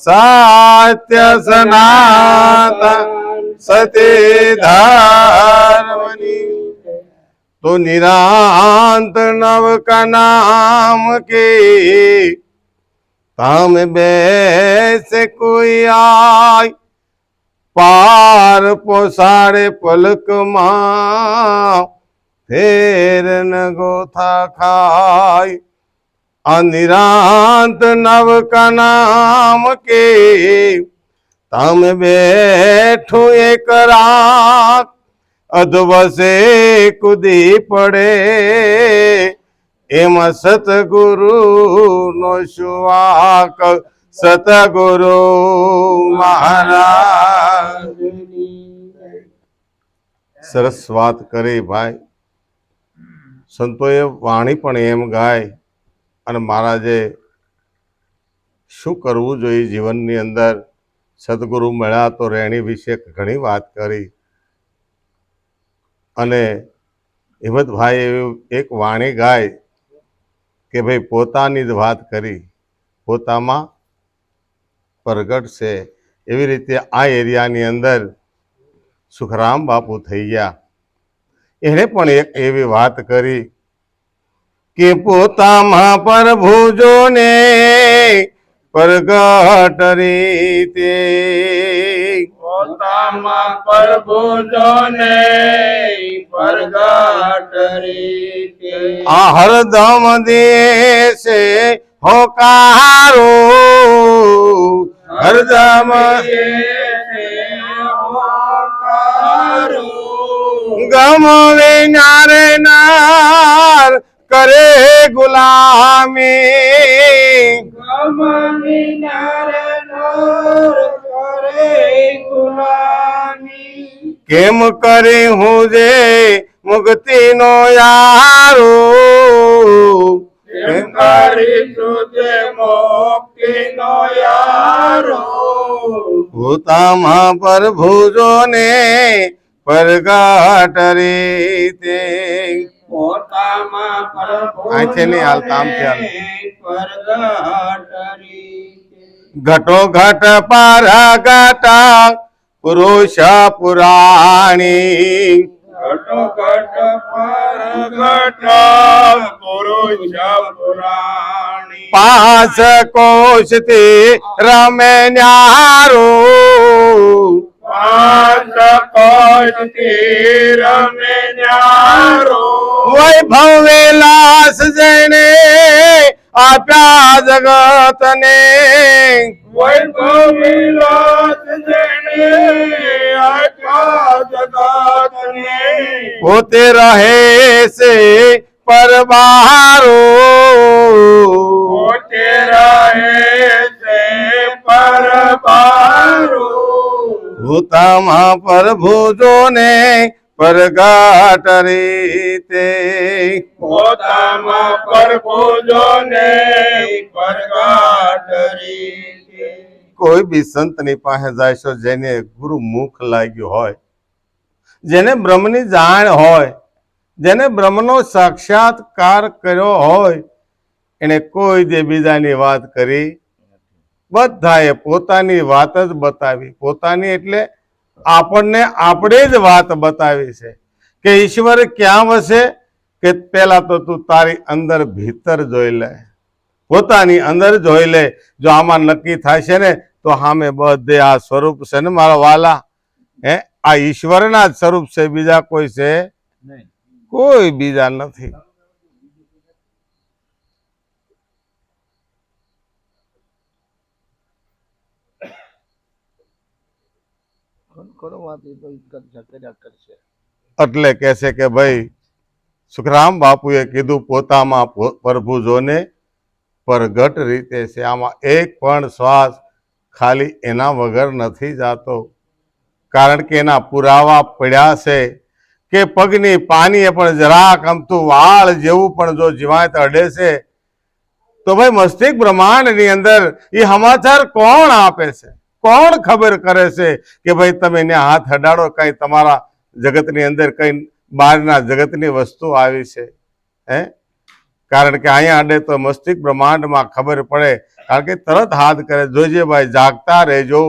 સત્ય સનાતન સતી ધર્મની તો નિરાંત નવ કા નામ કે તામ બેસે કોઈ આય પાર પોસાડે પલકમાં ફેર ન ગોથા ખાય અનિરાંત નવ કા નામ કે તમ બેઠું એક રાત અધવસે કૂદી પડે એમાં સતગુરુ નો સુવાક સતગુરુ મહારાજ સરસ વાત કરી ભાઈ. સંતોએ વાણી પણ એમ ગાય અને મહારાજે શું કરવું જોઈએ જીવનની અંદર. સદગુરુ મળ્યા તો રેણી વિશે ઘણી વાત કરી અને હિંમતભાઈ એવી એક વાણી ગાય કે ભાઈ પોતાની જ વાત કરી પોતામાં પ્રગટ છે. એવી રીતે આ એરિયાની અંદર સુખરામ બાપુ થઈ ગયા. એણે પણ એક એવી વાત કરી કે પોતામાં પ્રભુજોને પ્રગટ રીતે પોતામાં પ્રભુજોને પ્રગટ રીતે આ હરદમ દેશે હોકારો હરદમ ગમવે નારે નાર કરે ગુલામી ગમવી નારે નર કરે ગુલામી કેમ કરી હું જે મુક્તિ નો યારો કેમ કરી તુજે મુક્તિનો યારો પોતામાં પ્રભુજોને પ્રગટ રીતે પોતામાં આંખે નહીં હાલતા, આમથી હાલ. પ્રગટ રીતે ઘટો ઘટ પર ઘટા પુરુષ પુરાણી ઘટો ઘટ પ્રગટ પુરુષ પુરાણી પાંચ કોશ થી રમે ન્યારો પાંચ કોશથી રમે ન્યારો વૈભવ વિલાસ જેને આપ્યા જગતને વૈભવ વિલાસ જેને આપ્યા જગતને પોતે રહે છે પરબારો પોતે રહે છે પરબારો ભૂતામાં પ્રભુજોને પ્રગટ રીતે પોતામાં પ્રભુજોને પ્રગટ રીતે કોઈ બી સંતની પાસે જાયશો જેને ગુરુ મુખ લાગ્યું હોય, જેને બ્રહ્મની જાણ હોય, જેને બ્રહ્મનો સાક્ષાત્કાર કર્યો હોય, એને કોઈ જે બીજાની વાત કરી બધાએ પોતાની વાત જ બતાવી. પોતાની એટલે આપણને આપણે જ વાત બતાવી છે કે ઈશ્વર ક્યાં વસે કે પેલા તો તું તારી અંદર ભીતર જોઈ લે, પોતાની અંદર જોઈ લે. જો આમાં નક્કી થાય છે ને તો સામે બધે આ સ્વરૂપ છે ને મારા વાલા, આ ઈશ્વરના જ સ્વરૂપ છે, બીજા કોઈ છે કોઈ બીજા નથી. એટલે કે છે કે ભાઈ સુખરામ બાપુએ કીધું પોતામાં પ્રભુજોને પ્રગટ રીતે છે. આમાં એક પણ શ્વાસ ખાલી એના વગર નથી જાતો, કારણ કે એના પુરાવા પડ્યા છે કે પગની પાનીએ પણ જરાક અમતું વાળ જેવું પણ જો જીવાત અડે છે તો ભાઈ મસ્તિષ્ક બ્રહ્માંડની અંદર એ સમાચાર કોણ આપે છે, કોણ ખબર કરે છે કે ભાઈ તમે એને હાથ અડાડો કઈ તમારા જગતની અંદર કઈ બહારના જગતની વસ્તુ આવી છે. કારણ કે અહીંયા આડે તો મસ્તિષ્ક બ્રહ્માંડમાં ખબર પડે, કારણ કે તરત હાથ કરે, જોજે ભાઈ જાગતા રહેજો.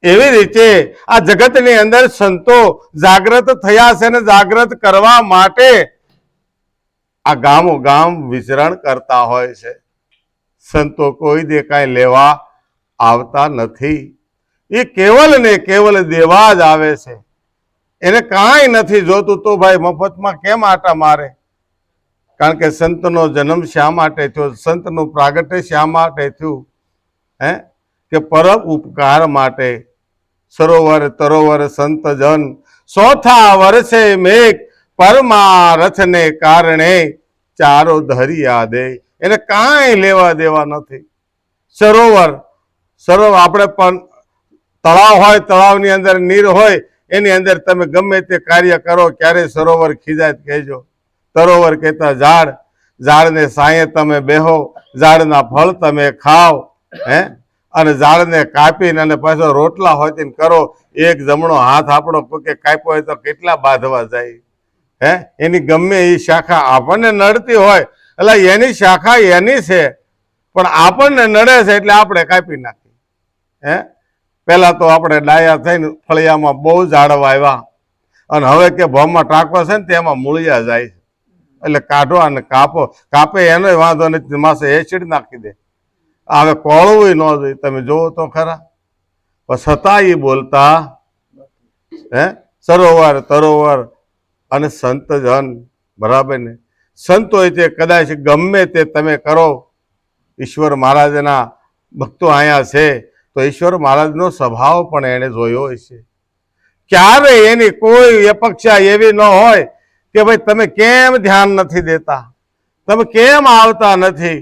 એવી રીતે આ જગતની અંદર સંતો જાગ્રત થયા છે, ને જાગ્રત કરવા માટે આ ગામો ગામ વિચરણ કરતા હોય છે. સંતો કોઈ દે કાંઈ લેવા આવતા નથી. એ કેવલ ને કેવલ દેવા જ આવે છે. એને કાંઈ નથી જોતું. તો ભાઈ મફતમાં કેમ આટા મારે? કારણ કે સંતનો જન્મ શા માટે થયો? સંતનું પ્રાગટ્ય શા માટે થયું? કે પરમ ઉપકાર માટે. સરોવર તરોવર સંત જન ચોથા વર્ષે મેઘ પરમારથને કારણે ચારો ધરિયા દે. એને કાંઈ લેવા દેવા નથી. સરોવર આપણે પણ તળાવ હોય, તળાવની અંદર નીર હોય, એની અંદર તમે ગમે તે કાર્ય કરો, ક્યારે સરોવર ખીજાય કહેજો. તરોવર કહેતા ઝાડ, ઝાડને સાંયે તમે બેહો, ઝાડના ફળ તમે ખાઓ, અને ઝાડને કાપીને અને પાછો રોટલા હોય તે કરો. એક જમણો હાથ આપણો કોકે કાપ્યો હોય તો કેટલા બાંધવા જાય? એની ગમે એ શાખા આપણને નડતી હોય, એટલે એની શાખા એની છે, પણ આપણને નડે છે એટલે આપણે કાપી નાખી. પેલા તો આપણે ડાયા થઈને ફળિયામાં બહુ ઝાડવા આવ્યા, અને હવે કે ભોમમાં ટાંકો છે ને તેમાં મૂળિયા જાય, એટલે કાઢો અને કાપે એનો વાંધો નથી, માસે એસિડ નાખી દે. હવે કોળવું ન જોઈએ. તમે જોવો તો ખરા. છતાં એ બોલતા સરોવર તરોવર અને સંત જન, બરાબર ને? સંતો તે કદાચ ગમે તે તમે કરો. ઈશ્વર મહારાજના ભક્તો અહીંયા છે, તો ઈશ્વર મહારાજનો સ્વભાવ પણ એને જોયો હશે. ક્યારે એની કોઈ અપેક્ષા એવી ન હોય કે ભાઈ તમે કેમ ધ્યાન નથી દેતા, તમે કેમ આવતા નથી.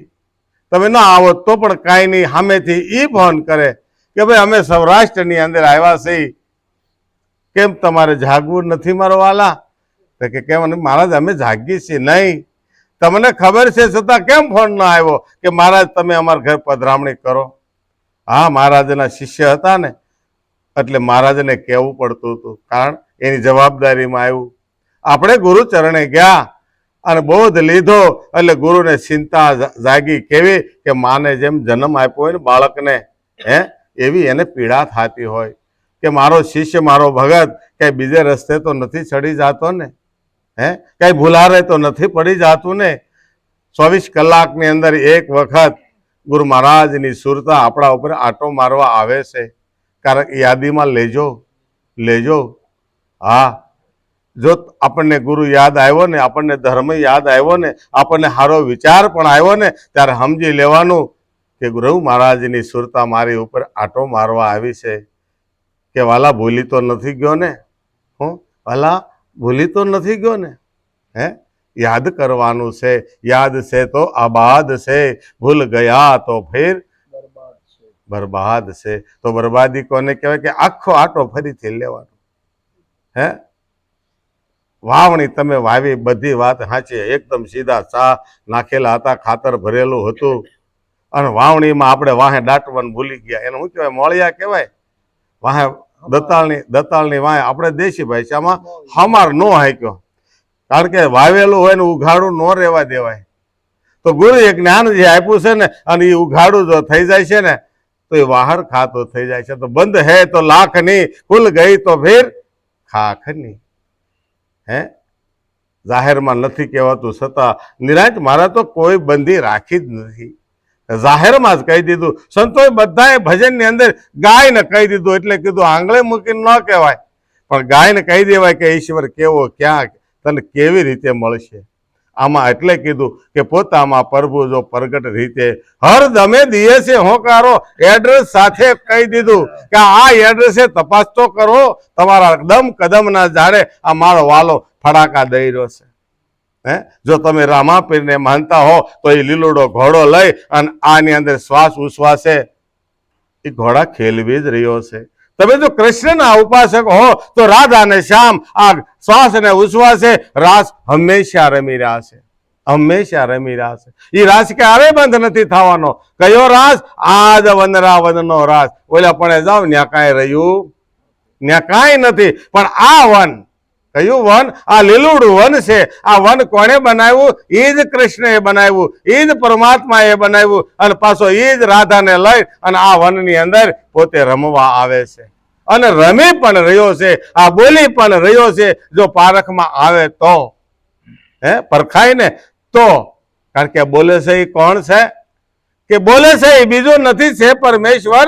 તમે ના આવો તો પણ કાંઈ નહીં, સામેથી એ ફોન કરે કે ભાઈ અમે સૌરાષ્ટ્રની અંદર આવ્યા છીએ, કેમ તમારે જાગવું નથી મારો વાલા? તો કે કેમ મહારાજ અમે જાગીએ છીએ. નહીં, તમને ખબર છે છતાં કેમ ફોન ના આવ્યો કે મહારાજ તમે અમારા ઘર પધરામણી કરો? હા, મહારાજના શિષ્ય હતા ને, એટલે મહારાજને કહેવું પડતું હતું, કારણ એની જવાબદારીમાં આવ્યું. આપણે ગુરુ ચરણે ગયા અને બોધ લીધો, એટલે ગુરુને ચિંતા જાગી. કેવી કે માને જેમ જન્મ આપ્યો હોય ને બાળકને, એવી એને પીડા થતી હોય કે મારો શિષ્ય, મારો ભગત કઈ બીજે રસ્તે તો નથી ચડી જતો ને, કઈ ભૂલારે તો નથી પડી જતું ને. 24 કલાકની અંદર એક વખત ગુરુ મહારાજની સુરતા આપણા ઉપર આંટો મારવા આવે છે. કારણ યાદીમાં લેજો. હા, જો આપણને ગુરુ યાદ આવ્યો ને, આપણને ધર્મ યાદ આવ્યો ને, આપણને સારો વિચાર પણ આવ્યો ને, ત્યારે સમજી લેવાનું કે ગુરુ મહારાજની સુરતા મારી ઉપર આંટો મારવા આવી છે. કે વાલા ભૂલી તો નથી ગયો ને? વાલા ભૂલી તો નથી ગયો ને? યાદ કરવાનું છે. યાદ છે તો આબાદ છે, ભૂલ ગયા તો ફેર બરબાદ છે. તો બરબાદી કોને કહેવાય? કે આખો આટો ફરીથી લેવાનો. વાવણી તમે વાવી, બધી વાત સાચી, એકદમ સીધા ચા નાખેલા હતા, ખાતર ભરેલું હતું, અને વાવણીમાં આપણે વાહે દાટવાનું ભૂલી ગયા. એને શું કહેવાય? મોળિયા કહેવાય. વાહે દતાળની વાહે આપણે દેશી ભાષામાં હમાર નો હાક્યો. કારણ કે વાવેલું હોય ને ઉઘાડું ન રહેવા દેવાય. તો ગુરુએ જ્ઞાન જે આપ્યું છે ને, અને એ ઉઘાડું જો થઈ જાય છે ને, તો એ વાહર ખાતો થઈ જાય છે. તો બંધ હે તો લાખ ની, ખુલ ગઈ તો ફેર ખાખ ની. જાહેરમાં નથી કહેવાતું, છતાં નિરાંત મારા તો કોઈ બંધી રાખી જ નથી. જાહેરમાં જ કહી દીધું. સંતોએ બધાએ ભજનની અંદર ગાયને કહી દીધું, એટલે કીધું આંગળે મૂકીને ન કહેવાય, પણ ગાયને કહી દેવાય કે ઈશ્વર કેવો, ક્યાં તને કેવી રીતે મળશે. આમાં એટલે કીધું કે પોતામાં પ્રભુ જો પ્રગટ રીતે હર દમે દિયે છે હોકારો. એડ્રેસ સાથે કહી દીધું કે આ એડ્રેસે તપાસ તો કરો, તમારા કદમ ના જાડે આ મારો વાલો ફડાકા દઈ રહ્યો છે. જો તમે રામાપીરને માનતા હો તો એ લીલુડો ઘોડો લઈ અને આની અંદર શ્વાસ ઉશ્વાસે એ ઘોડા ખેલવી જ રહ્યો છે. તમે જો કૃષ્ણના ઉપાસક હો તો રાધા ને શ્યામ આ શ્વાસ ને ઉશ્વાસે રાસ હંમેશા રમી રહ્યા છે, હંમેશા રમી રહ્યા છે. એ રાસ ક્યારે બંધ નથી થવાનો. કયો રાસ? આજ વનરાવન નો રાસ. ઓલા પણ જાવ ત્યાં કાંઈ રહ્યું, ત્યાં કાંઈ નથી. પણ આ વન કયું વન? આ લીલુડું વન છે. આ વન કોણે બનાવ્યું? એ જ કૃષ્ણએ બનાવ્યું, એ જ પરમાત્માએ બનાવ્યું, અને પાછો એ જ રાધાને લઈ અને આ વનની અંદર પોતે રમવા આવે છે અને રમી પણ રહ્યો છે, આ બોલી પણ રહ્યો છે. જો પારખમાં આવે તો પરખાય ને તો. કારણ કે બોલે છે એ કોણ છે? કે બોલે છે એ બીજું નથી, છે પરમેશ્વર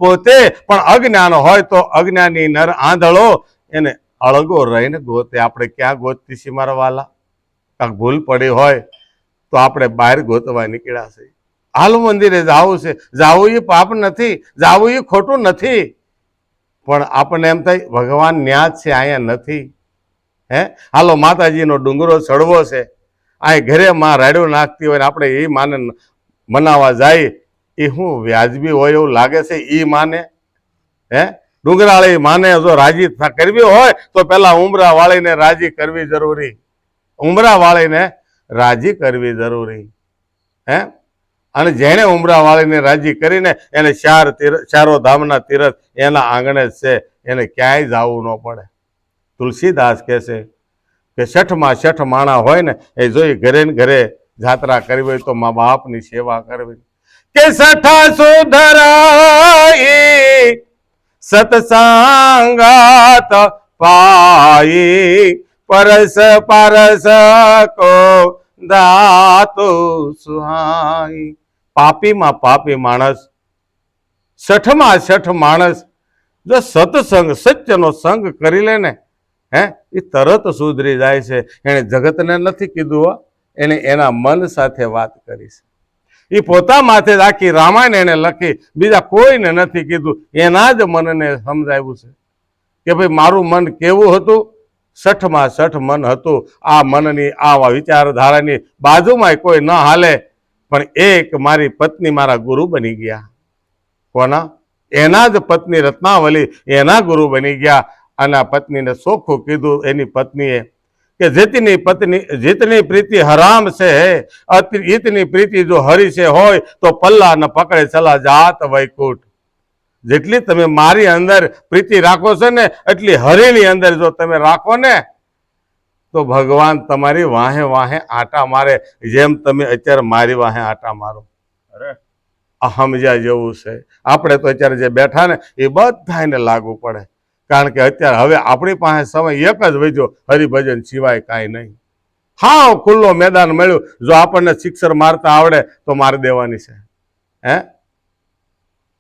પોતે. પણ અજ્ઞાન હોય તો અજ્ઞાની નર આંધળો એને અળગો રહીને ગોતે. આપણે ક્યાં ગોતતી છીએ મારા વાલા? કાંક ભૂલ પડી હોય તો આપણે બહાર ગોતવા નીકળ્યા છે. હાલ મંદિરે જાવું છે, જાવું એ પાપ નથી, જાવું એ ખોટું નથી, પણ આપણને એમ થાય ભગવાન ન્યા જ છે, અહીંયા નથી. હાલો માતાજીનો ડુંગરો ચડવો છે, અહીં ઘરે માં રાડ્યું નાખતી હોય ને આપણે એ માને મનાવા જાય, એ શું વ્યાજબી હોય એવું લાગે છે? એ માને ડુંગરાળી માને જો રાજી કરવી હોય તો પેલા ઉમરા વાળીને રાજી કરવી જરૂરી. ઉમરા વાળીને રાજી કરવી જરૂરી. અને જેને ઉમરા વાળીને રાજી કરીને એને ચારો ધામના તીરથ એના આંગણે છે, એને ક્યાંય જવું ન પડે. તુલસીદાસ કહે છે કે છઠમાં છઠ માણા હોય ને એ જોઈ ઘરે ને ઘરે જાત્રા કરવી હોય તો મા બાપની સેવા કરવી. કે સઠા સુધરાઈ સત્સંગાત પાઈ પરસ પરસ કો દાતો સુહાઈ. પાપીમાં પાપી માણસ, છઠમાં છઠ માણસ જો સત્સંગ સત્યનો સંગ કરી લે ને એ તરત સુધરી જાય છે. એને જગતને નથી કીધું, એને એના મન સાથે વાત કરી છે. એ પોતા માથે જ આખી રામાયણ એને લખી, બીજા કોઈને નથી કીધું. એના જ મનને સમજાવ્યું છે કે ભાઈ મારું મન કેવું હતું? છઠમાં છઠ મન હતું. આ મનની આ વિચારધારાની બાજુમાં કોઈ ન હાલે, પણ એક મારી પત્ની મારા ગુરુ બની ગયા. કોના? એના જ પત્ની રત્નાવલી એના ગુરુ બની ગયા. અને આ પત્નીને ચોખ્ખું કીધું એની પત્નીએ કે જીતની પ્રીતિ હરામ છે, ઇતની પ્રીતિ જો હરી છે હોય તો પલ્લા ન પકડે ચલા જાત વૈકુંઠ. જેટલી તમે મારી અંદર પ્રીતિ રાખો છો ને એટલી હરિની અંદર જો તમે રાખો ને તો ભગવાન તમારી વાહે વાહે આટા મારે, જેમ તમે અત્યારે મારી વાહે આટા મારો. સમજ્યા જેવું છે. આપણે તો અત્યારે જે બેઠા ને એ બધાને લાગુ પડે. કારણ કે અત્યારે હવે આપણી પાસે સમય એક જ વધ્યો, હરિભજન સિવાય કાંઈ નહીં. હા, ખુલ્લો મેદાન મળ્યું, જો આપણને સિક્સર મારતા આવડે તો મારી દેવાની છે.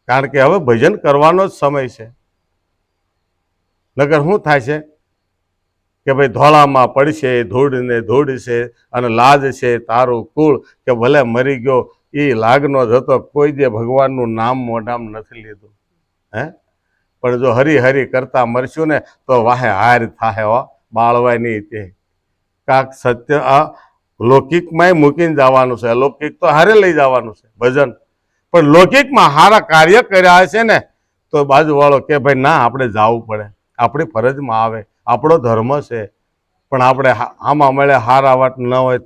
કારણ કે હવે ભજન કરવાનો જ સમય છે. નગર શું થાય છે કે ભાઈ ધોળામાં પડશે ધૂળને ધૂળશે અને લાજ છે તારું કુળ. કે ભલે મરી ગયો એ લાગનો જ હતો, કોઈ દે ભગવાનનું નામ મોઢામાં નથી લીધું. પણ જો હરી હરી કરતા મરશું ને તો વાહે હાર થાહે હો, બાળવાય નહીં. તે કાંક સત્ય આ લૌકિકમાંય મૂકીને જવાનું છે, અલૌકિક તો હારે લઈ જવાનું છે ભજન. પણ લૌકિકમાં હારા કાર્ય કર્યા છે ને તો બાજુવાળો કે ભાઈ ના આપણે જવું પડે, આપણી ફરજમાં આવે, આપણો ધર્મ છે. પણ આપણે આમાં મળે હારા વાત ન હોય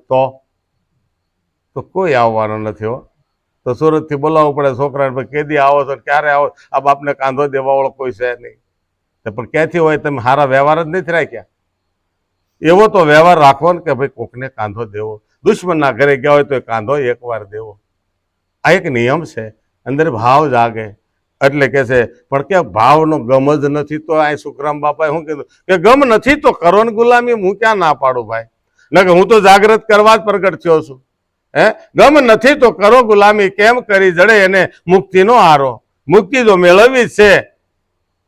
તો કોઈ આવવાનો નથી હો. તો સુરતથી બોલાવવું પડે છોકરાને, કેદી આવો છો, ક્યારે આવો? આ બાપને કાંધો દેવાવાળો કોઈ છે નહીં. પણ ક્યાંથી હોય? તમે સારા વ્યવહાર જ નથી રાખ્યા. એવો તો વ્યવહાર રાખવો ને કે ભાઈ કોકને કાંધો દેવો. દુશ્મનના ઘરે ગયા હોય તો કાંધો એકવાર દેવો. આ એક નિયમ છે. અંદર ભાવ જાગે એટલે કે છે. પણ કે ભાવનો ગમ જ નથી તો આ સુખરામ બાપાએ શું કીધું કે ગમ નથી તો કરો ને ગુલામી. હું ક્યાં ના પાડું ભાઈ? ન કે હું તો જાગૃત કરવા જ પ્રગટ થયો છું. ગમ નથી તો કરો ગુલામી, કેમ કરી જડે એને મુક્તિનો આરો. મુક્તિ જો મેળવવી છે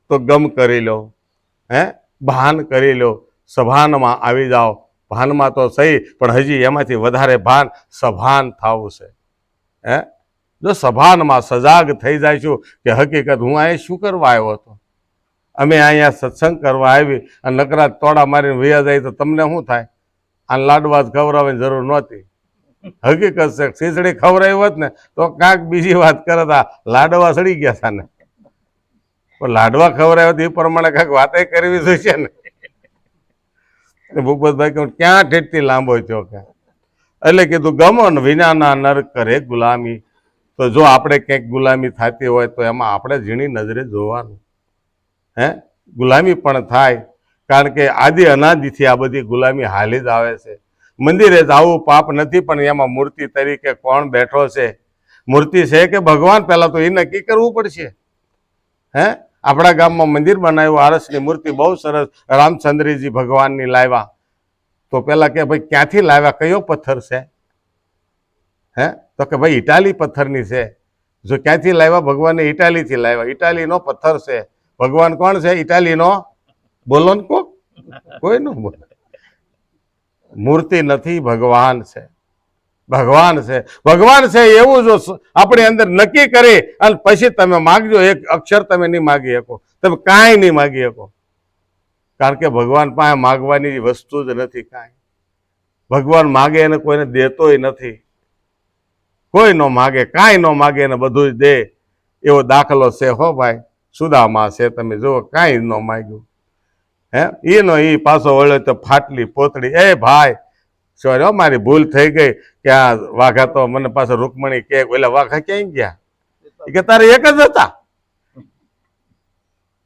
તો ગમ કરી લો, ભાન કરી લો, સભાનમાં આવી જાઓ. ભાનમાં તો સહી, પણ હજી એમાંથી વધારે ભાન સભાન થવું છે. જો સભાનમાં સજાગ થઈ જઈશું કે હકીકત હું અહીંયા શું કરવા આવ્યો હતો, અમે અહીંયા સત્સંગ કરવા આવી અને નકરા તોડા મારીને વયા જાય તો તમને શું થાય? આ લાડવા જ ખવડાવવાની જરૂર નહોતી. હકીકત છે ખીચડી ખવડાવી હોત ને તો કાંક બીજી વાત કરત. આ લાડવા સડી ગયા હતા ને, પણ લાડવા ખવડાવ્યો તો એ પ્રમાણે કાંઈક વાતે કરવી જોઈશે ને. ભૂપતભાઈ કહું ક્યાં ઠેઠથી લાંબો થયો કે એટલે કીધું ગમન વિનાના નર કરે ગુલામી. તો જો આપણે ક્યાંક ગુલામી થતી હોય તો એમાં આપણે ઝીણી નજરે જોવાનું. ગુલામી પણ થાય કારણ કે આદિ અનાદિથી આ બધી ગુલામી હાલી જ આવે છે. મંદિરે જવું પાપ નથી, પણ એમાં મૂર્તિ તરીકે કોણ બેઠો છે, મૂર્તિ છે કે ભગવાન, પહેલા તો એ નક્કી કરવું પડશે. હે, આપણા ગામમાં મંદિર બનાવ્યું, આરસની મૂર્તિ બહુ સરસ રામચંદ્રજી ભગવાનની લાવ્યા. તો પેલા કે ભાઈ ક્યાંથી લાવ્યા, કયો પથ્થર છે? હે, તો કે ભાઈ ઇટાલી પથ્થરની છે. જો ક્યાંથી લાવ્યા? ભગવાનને ઇટાલીથી લાવ્યા. ઇટાલીનો પથ્થર છે. ભગવાન કોણ છે? ઇટાલીનો. બોલો ને કોઈ નું બોલે. મૂર્તિ નથી, ભગવાન છે. ભગવાન છે, ભગવાન છે એવું જો આપણે અંદર નક્કી કરી અને પછી તમે માગજો, એક અક્ષર તમે નહીં માગી શકો, તમે કાંઈ નહીં માગી શકો. કારણ કે ભગવાન પાસે માગવાની વસ્તુ જ નથી કાંઈ. ભગવાન માગે એને કોઈને દેતોય નથી. કોઈ ન માગે, કાંઈ ન માગે એને બધું જ દે, એવો દાખલો છે હો ભાઈ. સુદામા છે, તમે જુઓ, કાંઈ ન માગ્યું. હે, એનો એ પાછો વળ્યો તો ફાટલી પોતડી, એ ભાઈ સોરી મારી ભૂલ થઈ ગઈ કે આ વાઘા તો મને પાછો રૂકમણી કે ઓલા વાઘા ક્યાંય ગયા? એ કે તારે એક જ હતા.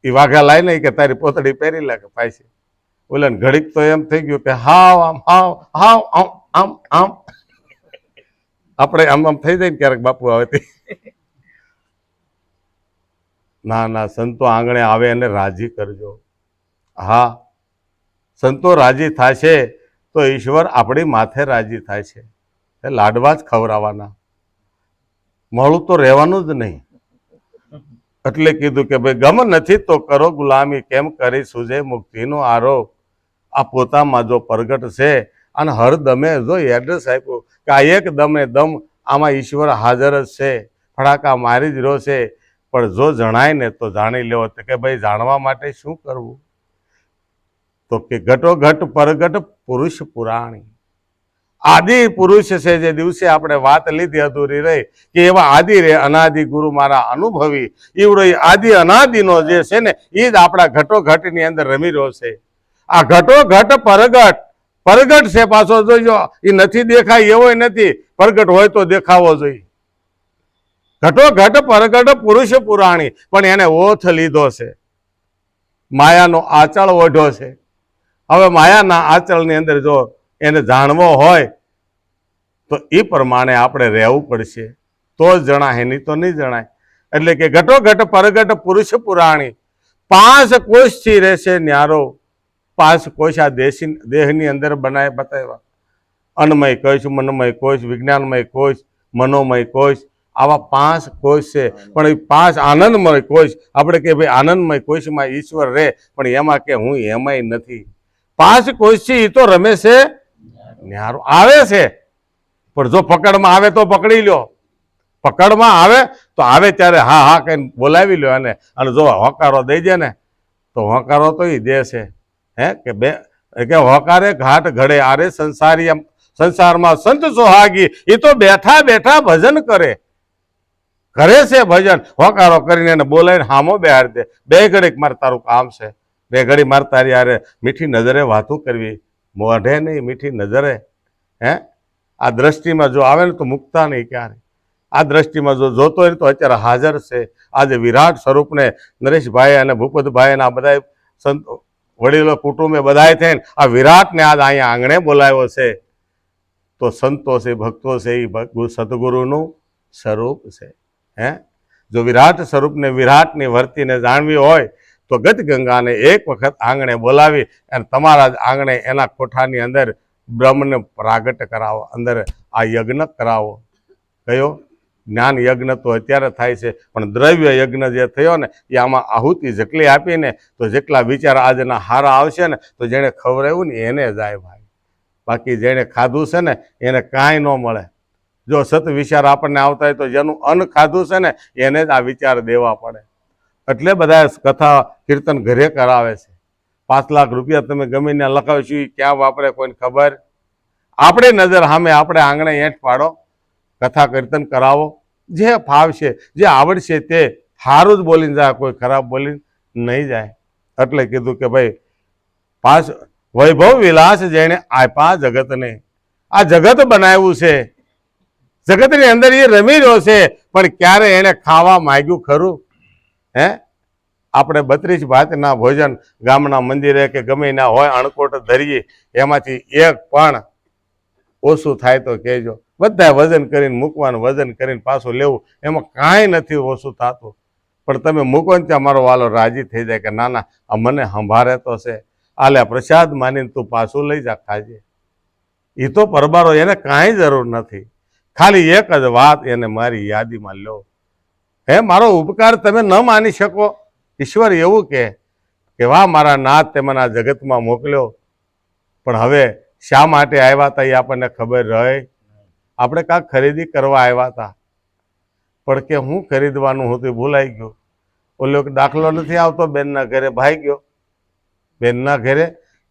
એ વાઘા લાઈને કે તારી પોતડી પહેરી લાગે પાછી. ઓલા ઘડીક તો એમ થઈ ગયું કે હાવ આમ હાવ હાવ આમ આમ આમ. આપણે આમ આમ થઈ જાય ને ક્યારેક બાપુ આવે. ના ના, સંતો આંગણે આવે અને રાજી કરજો. હા, સંતો રાજી થશે તો ઈશ્વર આપણી માથે રાજી થાય છે. એ લાડવા જ ખવડાવવાના, મોડું તો રહેવાનું જ નહીં. એટલે કીધું કે ભાઈ ગમ નથી તો કરો ગુલામી, કેમ કરી સૂજે મુક્તિનો આરોપ. આ પોતામાં જો પ્રગટ છે અને હર દમે જો એડ્રેસ આપ્યું કે આ એક દમે દમ આમાં ઈશ્વર હાજર જ છે, ફડાકા મારી જ રહ્યો છે. પણ જો જણાય ને તો જાણી લેવો કે ભાઈ જાણવા માટે શું કરવું? તો કે ઘટો ઘટ પરગટ પુરુષ પુરાણી. આદિ પુરુષ છે, જે દિવસે આપણે વાત લીધી અધૂરી રહી કે એવા આદિ રે અનાદિ ગુરુ મારા અનુભવી, ઈવડો આદિ અનાદિનો જે છે ને એ જ આપણા ઘટો ઘટની અંદર રમી રહ્યો છે. આ ઘટો ઘટ પરગટ, પરગટ છે પાછો જોઈજો, એ નથી દેખાય એવો નથી, પ્રગટ હોય તો દેખાવો જોઈએ. ઘટો ઘટ પરગટ પુરુષ પુરાણી, પણ એને ઓથ લીધો છે, માયાનો આચળ ઓઢો છે. હવે માયાના આચળની અંદર જો એને જાણવો હોય તો એ પ્રમાણે આપણે રહેવું પડશે, તો જ જણાય, નહીં તો નહીં જણાય. એટલે કે ઘટો ઘટ પરગટ પુરુષ પુરાણી, 5 કોષથી રહેશે ન્યારો. 5 કોષ આ દેહની અંદર બનાવી બતાવ્યા. અન્નમય કોષ, મનમય કોષ, વિજ્ઞાનમય કોષ, મનોમય કોષ, આવા 5 કોષ છે. પણ એ 5 આનંદમય કોષ, આપણે કે ભાઈ આનંદમય કોષમાં ઈશ્વર રહે, પણ એમાં કે હું એમાંય નથી. 5 કોષથી એ તો રમે છે ન્યારો, આવે છે. પણ જો પકડમાં આવે તો પકડી લ્યો, પકડમાં આવે તો આવે ત્યારે હા હા કઈ બોલાવી લ્યો એને. અને જો હોકારો દઈ દે ને તો હોકારો તો એ દે છે. હે કે બે કે હોકારે ઘાટ ઘડે, આરે સંસારી સંસારમાં સંત સોહાગી, એ તો બેઠા બેઠા ભજન કરે છે ભજન. હોકારો કરીને એને બોલાવીને હામો બેહાડી દે, બે ઘડીક મારે તારું કામ છે, બે ઘડી મારે તારી યારે મીઠી નજરે વાતું કરવી, મોઢે નહીં મીઠી નજરે. હે, આ દ્રષ્ટિમાં જો આવે ને તો મુકતા નહીં ક્યારે. આ દ્રષ્ટિમાં જો જોતો હોય તો અત્યારે હાજર છે. આજે વિરાટ સ્વરૂપને નરેશભાઈ અને ભૂપતભાઈ અને આ બધા સંતો વડીલો કુટુંબે બધાએ થઈને આ વિરાટને આજ અહીંયા આંગણે બોલાવ્યો છે. તો સંતો છે, ભક્તો છે, એ સદગુરુનું સ્વરૂપ છે. હે, જો વિરાટ સ્વરૂપને વિરાટની વર્તીને જાણવી હોય તો ગત ગંગાને એક વખત આંગણે બોલાવી અને તમારા જ આંગણે એના કોઠાની અંદર બ્રહ્મને પ્રાગટ કરાવો, અંદર આ યજ્ઞ કરાવો. કયો? જ્ઞાન યજ્ઞ તો અત્યારે થાય છે, પણ દ્રવ્ય યજ્ઞ જે થયો ને એ આમાં આહુતિ જેટલી આપીને તો જેટલા વિચાર આજના હારા આવશે ને તો જેણે ખવડાવ્યું ને એને જાય ભાઈ. બાકી જેણે ખાધું છે ને એને કાંઈ ન મળે. જો સત વિચાર આપણને આવતા હોય તો જેનું અન્ન ખાધું છે ને એને જ આ વિચાર દેવા પડે. એટલે બધા કથા કીર્તન ઘરે કરાવે છે. 5 લાખ રૂપિયા તમે ગમે ત્યાં લખાવશું, એ ક્યાં વાપરે કોઈને ખબર? આપણે નજર સામે આપણે આંગણે એંઠ પાડો, કથા કીર્તન કરાવો, જે ફાવશે, જે આવડશે તે સારું જ બોલીને જાય, કોઈ ખરાબ બોલીને નહીં જાય. એટલે કીધું કે ભાઈ 5 વૈભવ વિલાસ જેણે આપ્યા જગતને, આ જગત બનાવ્યું છે, જગતની અંદર એ રમી રહ્યો છે, પણ ક્યારે એને ખાવા માંગ્યું ખરું? હે, આપણે 32 ભાતના ભોજન ગામના મંદિરે કે ગમે ના હોય અણકોટ ધરીએ, એમાંથી એક પણ ઓછું થાય તો કહેજો. બધા વજન કરીને મૂકવાનું, વજન કરીને પાછું લેવું, એમાં કાંઈ નથી ઓછું થતું. પણ તમે મૂકો ને ત્યાં મારો વાલો રાજી થઈ જાય કે ના ના આ મને સંભાળે તો છે, આલે પ્રસાદ માનીને તું પાછું લઈ જા ખાજે. એ તો પરબારો, એને કાંઈ જરૂર નથી. ખાલી એક જ વાત એને મારી યાદીમાં લો. હે મારો ઉપકાર તમે ન માની શકો? ઈશ્વર એવું કે વાહ મારા નાથ તે મને આ જગતમાં મોકલ્યો, પણ હવે શા માટે આવ્યા હતા એ આપણને ખબર રહે. આપણે કાંઈક ખરીદી કરવા આવ્યા હતા, પણ કે હું ખરીદવાનું હતું ભૂલાઈ ગયું. ઓલો દાખલો નથી આવતો, બેનના ઘરે ભાઈ ગયો, બેનના ઘરે